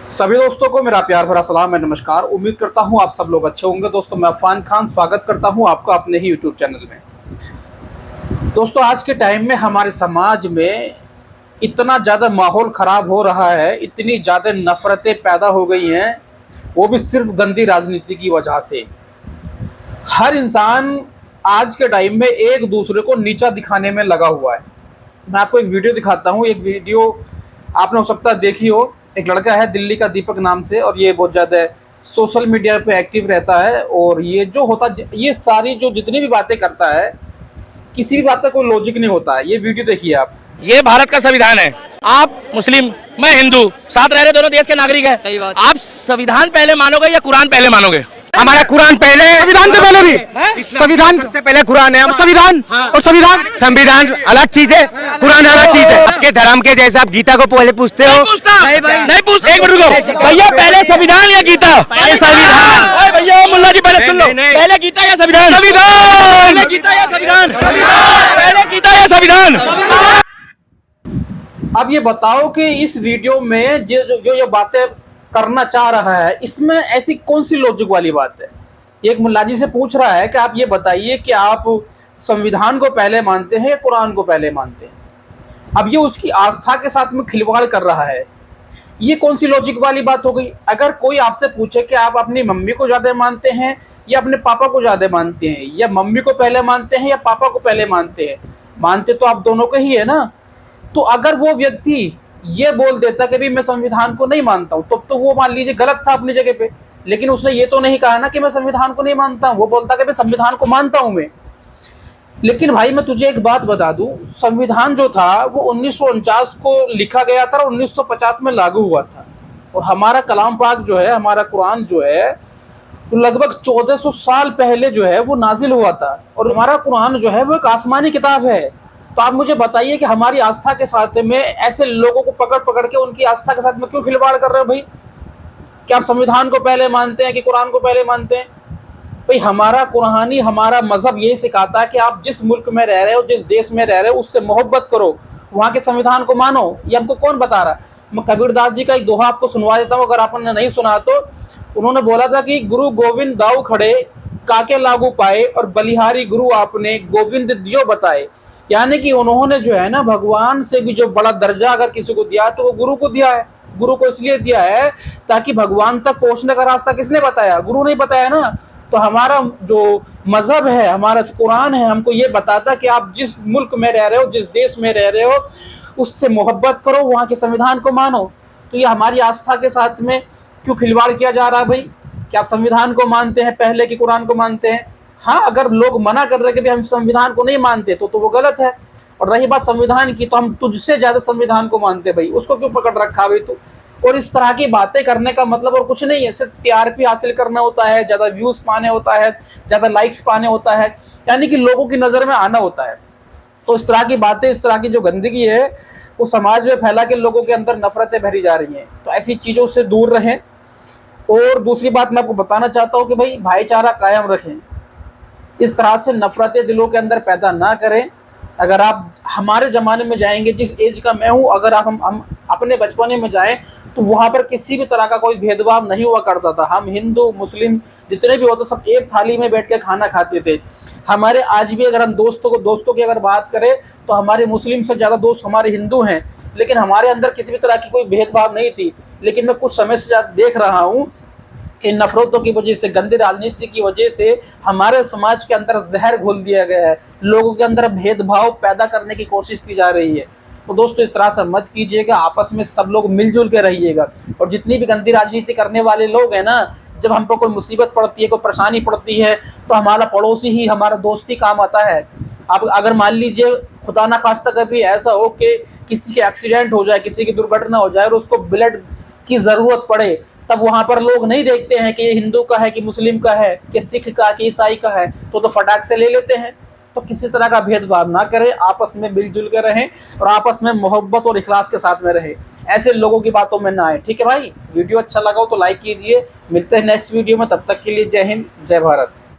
सभी दोस्तों को मेरा प्यार भरा सलाम है, नमस्कार। उम्मीद करता हूं आप सब लोग अच्छे होंगे। दोस्तों मैं अफान खान स्वागत करता हूं आपका अपने ही यूट्यूब चैनल में। दोस्तों आज के टाइम में हमारे समाज में इतना ज़्यादा माहौल ख़राब हो रहा है, इतनी ज़्यादा नफ़रतें पैदा हो गई हैं, वो भी सिर्फ गंदी राजनीति की वजह से। हर इंसान आज के टाइम में एक दूसरे को नीचा दिखाने में लगा हुआ है। मैं आपको एक वीडियो दिखाता हूँ। एक वीडियो आपने हो सकता है देखी हो। एक लड़का है दिल्ली का, दीपक नाम से, और ये बहुत ज़्यादा सोशल मीडिया पे एक्टिव रहता है। और ये जो होता, ये सारी जो जितनी भी बातें करता है, किसी भी बात का कोई लॉजिक नहीं होता है। ये वीडियो देखिए आप। ये भारत का संविधान है। आप मुस्लिम, मैं हिंदू, साथ रह रहे दोनों देश के नागरिक हैं। सही बात। आप संविधान पहले मानोगे या कुरान पहले मानोगे? हमारा कुरान पहले, संविधान से पहले भी, संविधान से पहले कुरान है। संविधान और संविधान अलग चीज है, कुरान अलग चीज है। आपके धर्म के जैसे आप गीता को पहले पूछते हो। नहीं पूछते। एक मिनट रुको भैया, पहले संविधान या गीता? पहले संविधान। भैया मुल्ला जी पहले सुन लो, पहले गीता या संविधान? संविधान। पहले गीता या संविधान? पहले गीता या संविधान? अब ये बताओ कि इस वीडियो में जो ये बातें करना चाह रहा है, इसमें ऐसी कौन सी लॉजिक वाली बात है? एक मुल्ला जी से पूछ रहा है कि आप ये बताइए कि आप संविधान को पहले मानते हैं या कुरान को पहले मानते हैं। अब ये उसकी आस्था के साथ में खिलवाड़ कर रहा है। ये कौन सी लॉजिक वाली बात हो गई? अगर कोई आपसे पूछे कि आप अपनी मम्मी को ज़्यादा मानते हैं या अपने पापा को ज़्यादा मानते हैं, या मम्मी को पहले मानते हैं या पापा को पहले मानते हैं, मानते तो आप दोनों को ही है ना। तो अगर वो व्यक्ति ये बोल देता कि भी मैं संविधान को नहीं मानता हूं, तो वो मान लीजिए गलत था अपनी जगह पे। लेकिन उसने ये तो नहीं कहा ना कि मैं संविधान को नहीं मानता हूं, वो बोलता कि मैं संविधान को मानता हूं मैं। लेकिन भाई मैं तुझे एक बात बता दूं, संविधान जो था वो 1949 को लिखा गया था और 1950 में लागू हुआ था। और हमारा कलाम पाक जो है, हमारा कुरान जो है, तो लगभग 1400 साल पहले जो है वो नाजिल हुआ था। और हमारा कुरान जो है वो एक आसमानी किताब है। तो आप मुझे बताइए कि हमारी आस्था के साथ में ऐसे लोगों को पकड़ पकड़ के उनकी आस्था के साथ में क्यों खिलवाड़ कर रहे हो भाई? क्या आप संविधान को पहले मानते हैं कि कुरान को पहले मानते हैं? भाई हमारा कुरानी, हमारा मजहब ये सिखाता है कि आप जिस मुल्क में रह रहे हो, जिस देश में रह रहे हो, उससे मोहब्बत करो, वहाँ के संविधान को मानो। ये हमको कौन बता रहा? मैं कबीरदास जी का एक दोहा आपको सुनवा देता हूँ, अगर आपने नहीं सुना तो। उन्होंने बोला था कि गुरु गोविंद दाऊ खड़े, काके लागू पाए, और बलिहारी गुरु आपने गोविंद दियो बताए। यानी कि उन्होंने जो है ना, भगवान से भी जो बड़ा दर्जा अगर किसी को दिया तो वो गुरु को दिया है। गुरु को इसलिए दिया है ताकि भगवान तक पहुंचने का रास्ता किसने बताया? गुरु ने बताया ना। तो हमारा जो मजहब है, हमारा जो कुरान है, हमको ये बताता कि आप जिस मुल्क में रह रहे हो, जिस देश में रह रहे हो, उससे मोहब्बत करो, वहाँ के संविधान को मानो। तो ये हमारी आस्था के साथ में क्यों खिलवाड़ किया जा रहा है भाई? क्या आप संविधान को मानते हैं पहले कि कुरान को मानते हैं? हाँ, अगर लोग मना कर रहे कि हम संविधान को नहीं मानते तो वो गलत है। और रही बात संविधान की, तो हम तुझसे ज्यादा संविधान को मानते भाई, उसको क्यों पकड़ रखा भाई तू? और इस तरह की बातें करने का मतलब और कुछ नहीं है, सिर्फ टीआरपी हासिल करना होता है, ज्यादा व्यूज पाने होता है, ज्यादा लाइक्स पाने होता है, यानी कि लोगों की नजर में आना होता है। तो इस तरह की बातें, इस तरह की जो गंदगी है वो समाज में फैला के लोगों के अंदर नफरतें भरी जा रही हैं। तो ऐसी चीजों से दूर रहें। और दूसरी बात मैं आपको बताना चाहता हूँ कि भाई भाईचारा कायम रखें, इस तरह से नफरतें दिलों के अंदर पैदा ना करें। अगर आप हमारे ज़माने में जाएंगे, जिस एज का मैं हूँ, अगर आप हम अपने बचपने में जाएं तो वहाँ पर किसी भी तरह का कोई भेदभाव नहीं हुआ करता था। हम हिंदू मुस्लिम जितने भी होते सब एक थाली में बैठ के खाना खाते थे। हमारे आज भी अगर हम दोस्तों की अगर बात करें तो हमारे मुस्लिम से ज़्यादा दोस्त हमारे हिंदू हैं। लेकिन हमारे अंदर किसी भी तरह की कोई भेदभाव नहीं थी। लेकिन मैं कुछ समय से देख रहा हूँ इन नफरतों की वजह से, गंदी राजनीति की वजह से हमारे समाज के अंदर जहर घोल दिया गया है। लोगों के अंदर भेदभाव पैदा करने की कोशिश की जा रही है। तो दोस्तों इस तरह से मत कीजिएगा, आपस में सब लोग मिलजुल के रहिएगा। और जितनी भी गंदी राजनीति करने वाले लोग हैं ना, जब हमको कोई मुसीबत पड़ती है, कोई परेशानी पड़ती है, तो हमारा पड़ोसी ही हमारा दोस्त ही काम आता है। आप अगर मान लीजिए खुदा ना खास्ता कभी ऐसा हो कि किसी के एक्सीडेंट हो जाए, किसी की दुर्घटना हो जाए और उसको ब्लड की ज़रूरत पड़े, तब वहाँ पर लोग नहीं देखते हैं कि ये हिंदू का है कि मुस्लिम का है कि सिख का कि ईसाई का है, तो फटाक से ले लेते हैं। तो किसी तरह का भेदभाव ना करें, आपस में मिलजुल कर रहें और आपस में मोहब्बत और इखलास के साथ में रहें। ऐसे लोगों की बातों में ना आए। ठीक है भाई, वीडियो अच्छा लगा हो तो लाइक कीजिए। मिलते हैं नेक्स्ट वीडियो में, तब तक के लिए जय हिंद, जय भारत।